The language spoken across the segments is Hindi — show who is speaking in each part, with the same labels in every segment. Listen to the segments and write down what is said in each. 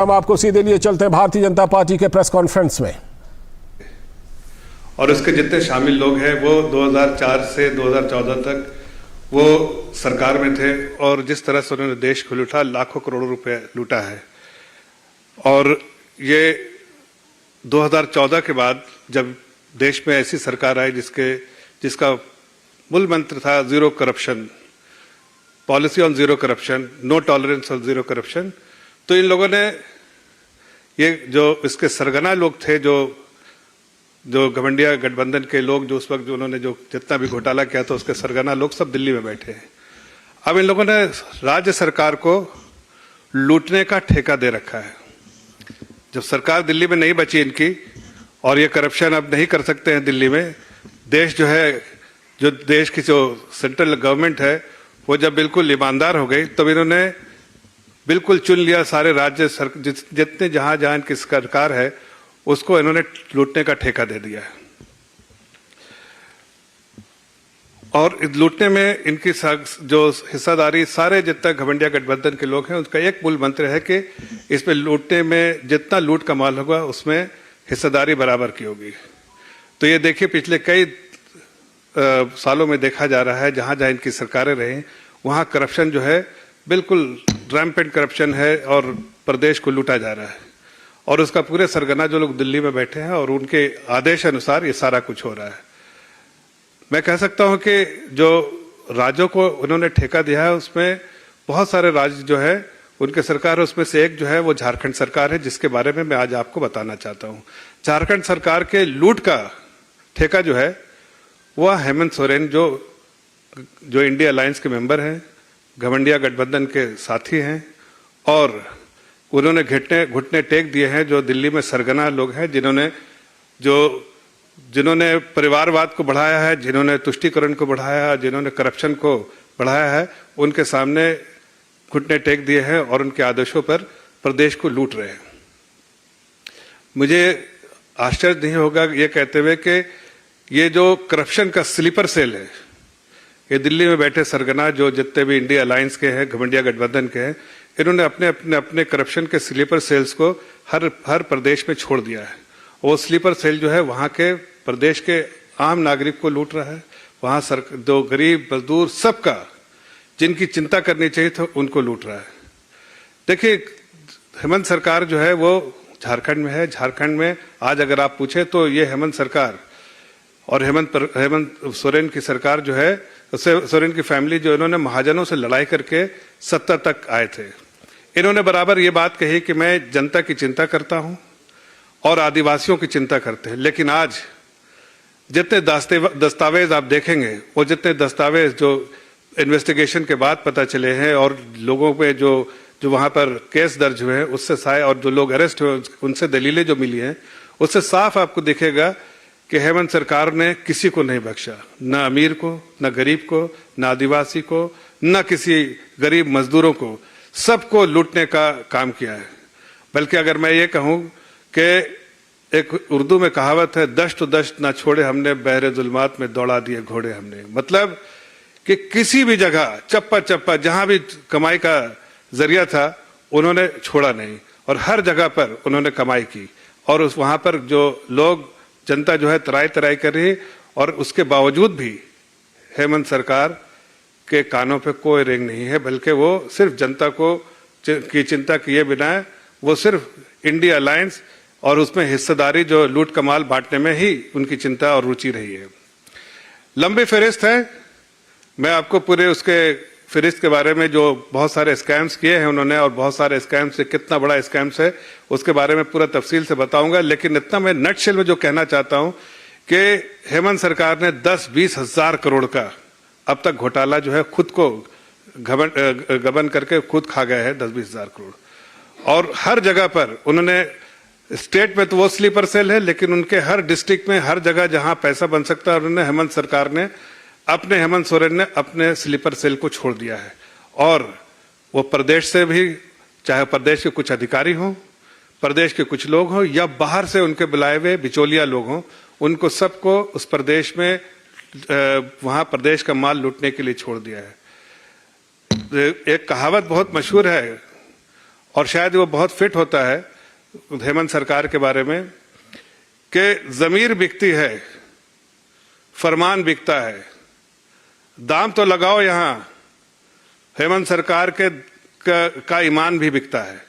Speaker 1: हम आपको सीधे लिए चलते हैं भारतीय जनता पार्टी के प्रेस कॉन्फ्रेंस में।
Speaker 2: और उसके जितने शामिल लोग हैं वो 2004 से 2014 तक वो सरकार में थे और जिस तरह से उन्होंने देश को लूटा, लाखों करोड़ों रुपए लूटा है। और ये 2014 के बाद जब देश में ऐसी सरकार आई जिसका मूल मंत्र था zero corruption, policy on zero corruption, no tolerance on zero corruption, तो इन लोगों ने ये जो इसके सरगना लोग थे, जो घमंडिया गठबंधन के लोग, जो उस वक्त जो उन्होंने जो जितना भी घोटाला किया था उसके सरगना लोग सब दिल्ली में बैठे हैं। अब इन लोगों ने राज्य सरकार को लूटने का ठेका दे रखा है। जब सरकार दिल्ली में नहीं बची इनकी और ये करप्शन अब नहीं कर सकते हैं दिल्ली में, देश जो है, जो देश की जो सेंट्रल गवर्नमेंट है वो जब बिल्कुल ईमानदार हो गई तब इन्होंने बिल्कुल चुन लिया सारे राज्य जितने जहां जहां इनकी सरकार है उसको इन्होंने लूटने का ठेका दे दिया है। और इस लूटने में इनकी जो हिस्सेदारी सारे जितना घमंडिया गठबंधन के लोग हैं उसका एक मूल मंत्र है कि इसमें लूटने में जितना लूट का माल होगा उसमें हिस्सेदारी बराबर की होगी। तो ये देखिए पिछले कई सालों में देखा जा रहा है जहां जहां इनकी सरकारें रही वहां करप्शन जो है बिल्कुल रैम्पेंट करप्शन है और प्रदेश को लूटा जा रहा है। और उसका पूरे सरगना जो लोग दिल्ली में बैठे हैं और उनके आदेश अनुसार ये सारा कुछ हो रहा है। मैं कह सकता हूं कि जो राज्यों को उन्होंने ठेका दिया है उसमें बहुत सारे राज्य जो है उनके सरकार, उसमें से एक जो है वो झारखंड सरकार है, जिसके बारे में मैं आज आपको बताना चाहता हूं। झारखंड सरकार के लूट का ठेका जो है वह हेमंत सोरेन जो इंडिया अलायंस के मेंबर हैं, घमंडिया गठबंधन के साथी हैं और उन्होंने घुटने टेक दिए हैं जो दिल्ली में सरगना लोग हैं, जिन्होंने परिवारवाद को बढ़ाया है, जिन्होंने तुष्टीकरण को बढ़ाया है, जिन्होंने करप्शन को बढ़ाया है, उनके सामने घुटने टेक दिए हैं और उनके आदेशों पर प्रदेश को लूट रहे हैं। मुझे आश्चर्य नहीं होगा ये कहते हुए कि ये जो करप्शन का स्लीपर सेल है, ये दिल्ली में बैठे सरगना जो जितने भी इंडिया अलायंस के हैं, घमंडिया गठबंधन के हैं, इन्होंने अपने करप्शन के स्लीपर सेल्स को हर प्रदेश में छोड़ दिया है। वो स्लीपर सेल जो है वहां के प्रदेश के आम नागरिक को लूट रहा है, वहां जो गरीब मजदूर सबका जिनकी चिंता करनी चाहिए था उनको लूट रहा है। देखिए हेमंत सरकार जो है वो झारखंड में है। झारखंड में आज अगर आप पूछे तो ये हेमंत सरकार और हेमंत सोरेन की सरकार जो है, सोरेन की फैमिली जो इन्होंने महाजनों से लड़ाई करके सत्ता तक आए थे, इन्होंने बराबर ये बात कही कि मैं जनता की चिंता करता हूं और आदिवासियों की चिंता करते हैं। लेकिन आज जितने दस्तावेज आप देखेंगे, वो जितने दस्तावेज जो इन्वेस्टिगेशन के बाद पता चले हैं और लोगों पे जो वहां पर केस दर्ज हुए हैं उससे और जो लोग अरेस्ट हुए उनसे दलीलें जो मिली हैं, उससे साफ आपको दिखेगा कि हेमंत सरकार ने किसी को नहीं बख्शा, न अमीर को, न गरीब को, न आदिवासी को, न किसी गरीब मजदूरों को, सबको लूटने का काम किया है। बल्कि अगर मैं ये कहूं कि एक उर्दू में कहावत है, दश्त दश्त ना छोड़े हमने, बहरे जुल्मात में दौड़ा दिए घोड़े हमने। मतलब कि किसी भी जगह चप्पा चप्पा जहां भी कमाई का जरिया था उन्होंने छोड़ा नहीं और हर जगह पर उन्होंने कमाई की। और वहां पर जो लोग, जनता जो है तराई तराई कर रही, और उसके बावजूद भी हेमंत सरकार के कानों पे कोई रेंग नहीं है, बल्कि वो सिर्फ जनता की चिंता किए बिना वो सिर्फ इंडिया अलायंस और उसमें हिस्सेदारी जो लूट कमाल बांटने में ही उनकी चिंता और रुचि रही है। लंबी फहरिस्त है, मैं आपको पूरे उसके फहरिस्त के बारे में जो बहुत सारे स्कैम्स किए हैं उन्होंने और बहुत सारे स्कैम्स से कितना बड़ा स्कैम्स है उसके बारे में पूरा तफसील से बताऊंगा। लेकिन इतना मैं नटशेल में जो कहना चाहता हूं कि हेमंत सरकार ने 10-20 हजार करोड़ का अब तक घोटाला जो है खुद को गबन करके खुद खा गया है, 10-20 हजार करोड़। और हर जगह पर उन्होंने, स्टेट में तो वो स्लीपर सेल है, लेकिन उनके हर डिस्ट्रिक्ट में हर जगह जहां पैसा बन सकता है उन्होंने हेमंत सोरेन ने अपने स्लीपर सेल को छोड़ दिया है। और वो प्रदेश से भी, चाहे प्रदेश के कुछ अधिकारी हों, प्रदेश के कुछ लोग हों या बाहर से उनके बुलाए हुए बिचौलिया लोग हों, उनको सबको उस प्रदेश में वहां प्रदेश का माल लूटने के लिए छोड़ दिया है। एक कहावत बहुत मशहूर है और शायद वो बहुत फिट होता है हेमंत सरकार के बारे में कि जमीर बिकती है, फरमान बिकता है, दाम तो लगाओ यहां, हेमंत सरकार का ईमान भी बिकता है।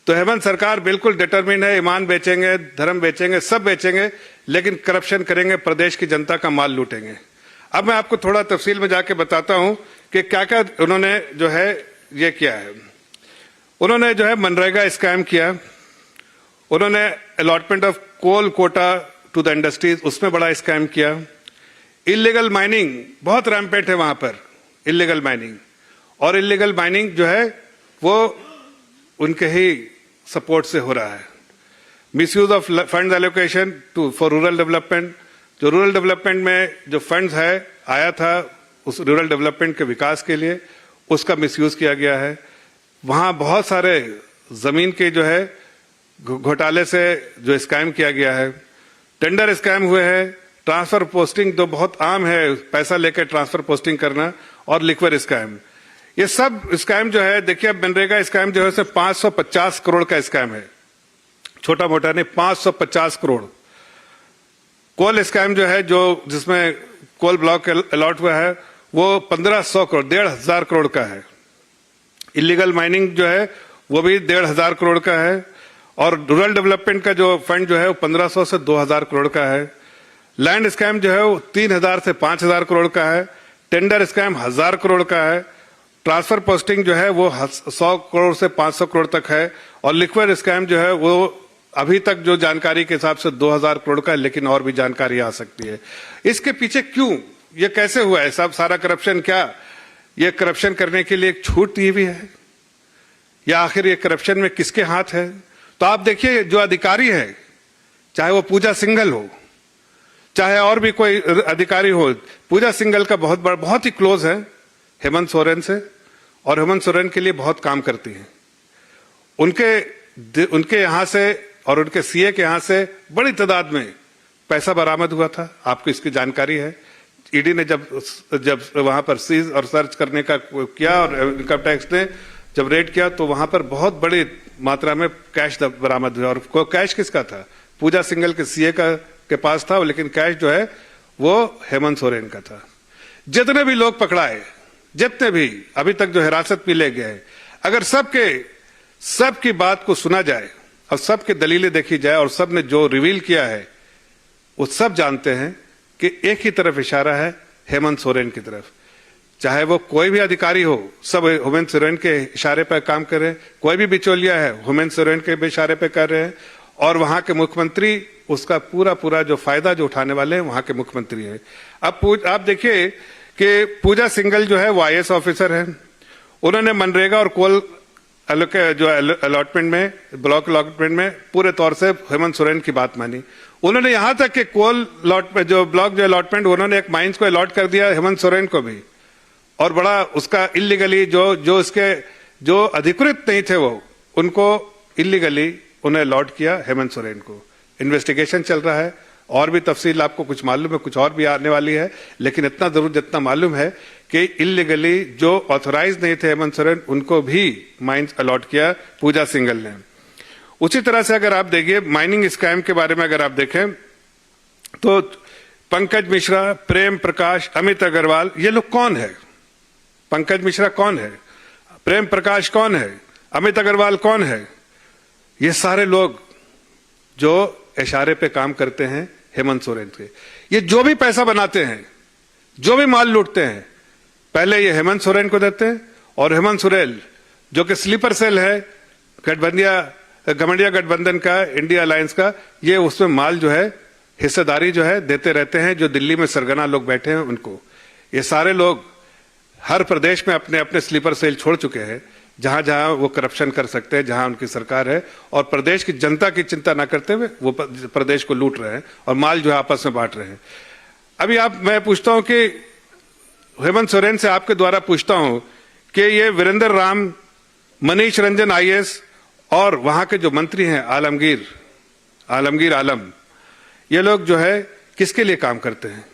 Speaker 2: तो हेमंत सरकार बिल्कुल डिटरमिन है, ईमान बेचेंगे, धर्म बेचेंगे, सब बेचेंगे, लेकिन करप्शन करेंगे, प्रदेश की जनता का माल लूटेंगे। अब मैं आपको थोड़ा तफसील में जाके बताता हूं कि क्या क्या उन्होंने जो है ये किया है। उन्होंने जो है मनरेगा स्कैम किया, उन्होंने allotment of coal quota to the industries, उसमें बड़ा स्कैम किया। इलीगल माइनिंग बहुत रैम्पेंट है वहां पर, इलीगल माइनिंग, और इलीगल माइनिंग जो है वो उनके ही सपोर्ट से हो रहा है। Misuse of fund allocation for rural development, जो रूरल डेवलपमेंट में जो फंड्स है आया था उस रूरल डेवलपमेंट के विकास के लिए, उसका मिसयूज किया गया है। वहां बहुत सारे जमीन के जो है घोटाले से जो स्कैम किया गया है, टेंडर स्कैम हुए हैं, ट्रांसफर पोस्टिंग जो बहुत आम है, पैसा लेकर ट्रांसफर पोस्टिंग करना, और लिक्विड स्कैम, ये सब स्कैम जो है, देखिए अब मनरेगा स्कैम जो है उसमें 550 करोड़ का स्कैम है, छोटा मोटा नहीं, 550 करोड़। कोल स्कैम जो है, जो जिसमें कोल ब्लॉक अलॉट हुआ है, वो 1500 करोड़, 1500 करोड़ का है। इलीगल माइनिंग जो है वो भी 1500 करोड़ का है, और रूरल डेवलपमेंट का जो फंड जो है वो 1500 से 2000 करोड़ का है। लैंड स्कैम जो है वो 3000 से 5000 करोड़ का है। टेंडर स्कैम 1000 करोड़ का है। ट्रांसफर पोस्टिंग जो है वो 100 करोड़ से 500 करोड़ तक है, और लिक्विड स्कैम जो है वो अभी तक जो जानकारी के हिसाब से 2000 करोड़ का है, लेकिन और भी जानकारी आ सकती है। इसके पीछे क्यों, ये कैसे हुआ है सब सारा करप्शन? क्या ये करप्शन करने के लिए एक छूट दी हुई है, या आखिर ये करप्शन में किसके हाथ है? तो आप देखिए, जो अधिकारी है, चाहे वो पूजा सिंघल हो, चाहे और भी कोई अधिकारी हो, पूजा सिंघल का बहुत ही क्लोज है हेमंत सोरेन से, और हेमंत सोरेन के लिए बहुत काम करती है। उनके यहां से और उनके सीए के यहां से बड़ी तादाद में पैसा बरामद हुआ था, आपको इसकी जानकारी है। ईडी ने जब वहां पर सीज और सर्च करने का किया, और इनकम टैक्स ने जब रेड किया, तो वहां पर बहुत बड़ी मात्रा में कैश बरामद हुआ। और कैश किसका था? पूजा सिंघल के सीए के पास था, लेकिन कैश जो है वो हेमंत सोरेन का था। जितने भी लोग पकड़ाए, जितने भी अभी तक जो हिरासत में ले गए, अगर सबकी बात को सुना जाए और सबकी दलीलें देखी जाए, और सब ने जो रिवील किया है वो सब जानते हैं कि एक ही तरफ इशारा है, हेमंत सोरेन की तरफ। चाहे वो कोई भी अधिकारी हो, सब हेमंत सोरेन के इशारे पर काम कर रहे हैं। कोई भी बिचौलिया है, हेमंत सोरेन के भी इशारे पर कर रहे हैं। और वहां के मुख्यमंत्री उसका पूरा जो फायदा जो उठाने वाले हैं, वहां के मुख्यमंत्री हैं। अब आप देखिए कि पूजा सिंघल जो है वो आईएएस ऑफिसर है। उन्होंने मनरेगा और कोल जो अलॉटमेंट में, ब्लॉक अलॉटमेंट में पूरे तौर से हेमंत सोरेन की बात मानी। उन्होंने यहां तक कि कोल जो ब्लॉक जो अलॉटमेंट, उन्होंने एक माइंस को अलॉट कर दिया हेमंत सोरेन को भी, और बड़ा उसका इलीगली जो अधिकृत नहीं थे वो, उनको इलीगली उन्हें अलॉट किया हेमंत सोरेन को। इन्वेस्टिगेशन चल रहा है, और भी तफसील आपको कुछ मालूम है, कुछ और भी आने वाली है, लेकिन इतना जरूर जितना मालूम है कि इलीगली जो ऑथराइज नहीं थे हेमंत सोरेन, उनको भी माइंस अलॉट किया पूजा सिंघल ने। उसी तरह से अगर आप देखिए माइनिंग स्कैम के बारे में अगर आप देखें, तो पंकज मिश्रा, प्रेम प्रकाश, अमित अग्रवाल, ये लोग कौन है? पंकज मिश्रा कौन है? प्रेम प्रकाश कौन है? अमित अग्रवाल कौन है? ये सारे लोग जो इशारे पे काम करते हैं हेमंत सोरेन के। ये जो भी पैसा बनाते हैं, जो भी माल लूटते हैं, पहले ये हेमंत सोरेन को देते हैं, और हेमंत सोरेन जो कि स्लीपर सेल है घमंडिया गठबंधन का, इंडिया अलायंस का, ये उसमें माल जो है, हिस्सेदारी जो है देते रहते हैं। जो दिल्ली में सरगना लोग बैठे हैं उनको, ये सारे लोग हर प्रदेश में अपने अपने स्लीपर सेल छोड़ चुके हैं, जहां जहां वो करप्शन कर सकते हैं, जहां उनकी सरकार है, और प्रदेश की जनता की चिंता ना करते हुए वो प्रदेश को लूट रहे हैं और माल जो है आपस में बांट रहे हैं। अभी मैं पूछता हूं कि हेमंत सोरेन से आपके द्वारा पूछता हूं कि ये वीरेंद्र राम, मनीष रंजन आईएएस, और वहां के जो मंत्री हैं आलमगीर आलम, ये लोग जो है किसके लिए काम करते हैं?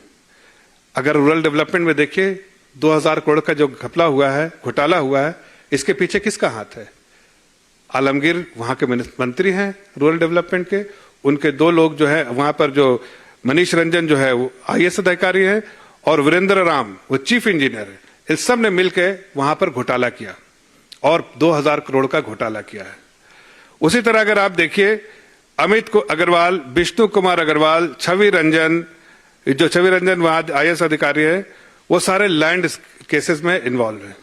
Speaker 2: अगर रूरल डेवलपमेंट में देखिए 2000 करोड़ का जो घपला हुआ है, घोटाला हुआ है, इसके पीछे किसका हाथ है? आलमगीर वहां के मंत्री हैं रूरल डेवलपमेंट के, उनके दो लोग जो है वहां पर, जो मनीष रंजन जो है वो IAS अधिकारी है और वीरेंद्र राम वो चीफ इंजीनियर है। इस सब ने मिलकर वहां पर घोटाला किया और 2000 करोड़ का घोटाला किया है। उसी तरह अगर आप देखिए अमित अग्रवाल, विष्णु कुमार अग्रवाल, छवि रंजन वहां IAS अधिकारी है, वो सारे लैंड केसेस में इन्वॉल्व है।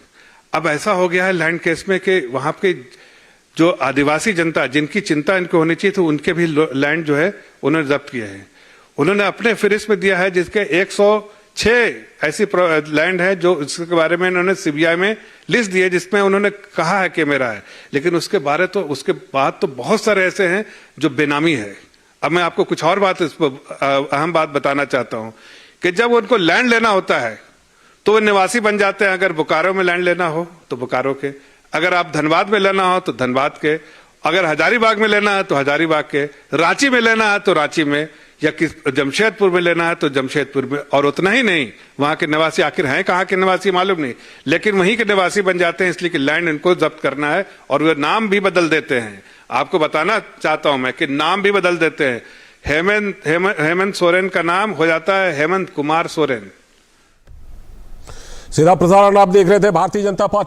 Speaker 2: अब ऐसा हो गया है लैंड केस में कि वहां के जो आदिवासी जनता जिनकी चिंता इनको होनी चाहिए तो उनके भी लैंड जो है उन्होंने जब्त किए हैं। उन्होंने अपने फहरिस्त में दिया है जिसके 106 ऐसी लैंड है जो इसके बारे में उन्होंने CBI में लिस्ट दी है जिसमें उन्होंने कहा है कि मेरा है, लेकिन उसके बाद तो बहुत सारे ऐसे हैं जो बेनामी है। अब मैं आपको कुछ और बात, अहम बात बताना चाहता हूं कि जब उनको लैंड लेना होता है तो वो निवासी बन जाते हैं। अगर बोकारो में लैंड लेना हो तो बोकारो के, अगर आप धनबाद में लेना हो तो धनबाद के, अगर हजारीबाग में लेना है तो हजारीबाग के, रांची में लेना है तो रांची में, या जमशेदपुर में लेना है तो जमशेदपुर में। और उतना ही नहीं, वहां के निवासी आखिर हैं कहां के निवासी मालूम नहीं, लेकिन वहीं के निवासी बन जाते हैं इसलिए कि लैंड इनको जब्त करना है और वे नाम भी बदल देते हैं। आपको बताना चाहता हूं मैं कि नाम भी बदल देते हैं। हेमंत सोरेन का नाम हो जाता है हेमंत कुमार सोरेन।
Speaker 1: सीधा प्रसारण आप देख रहे थे भारतीय जनता पार्टी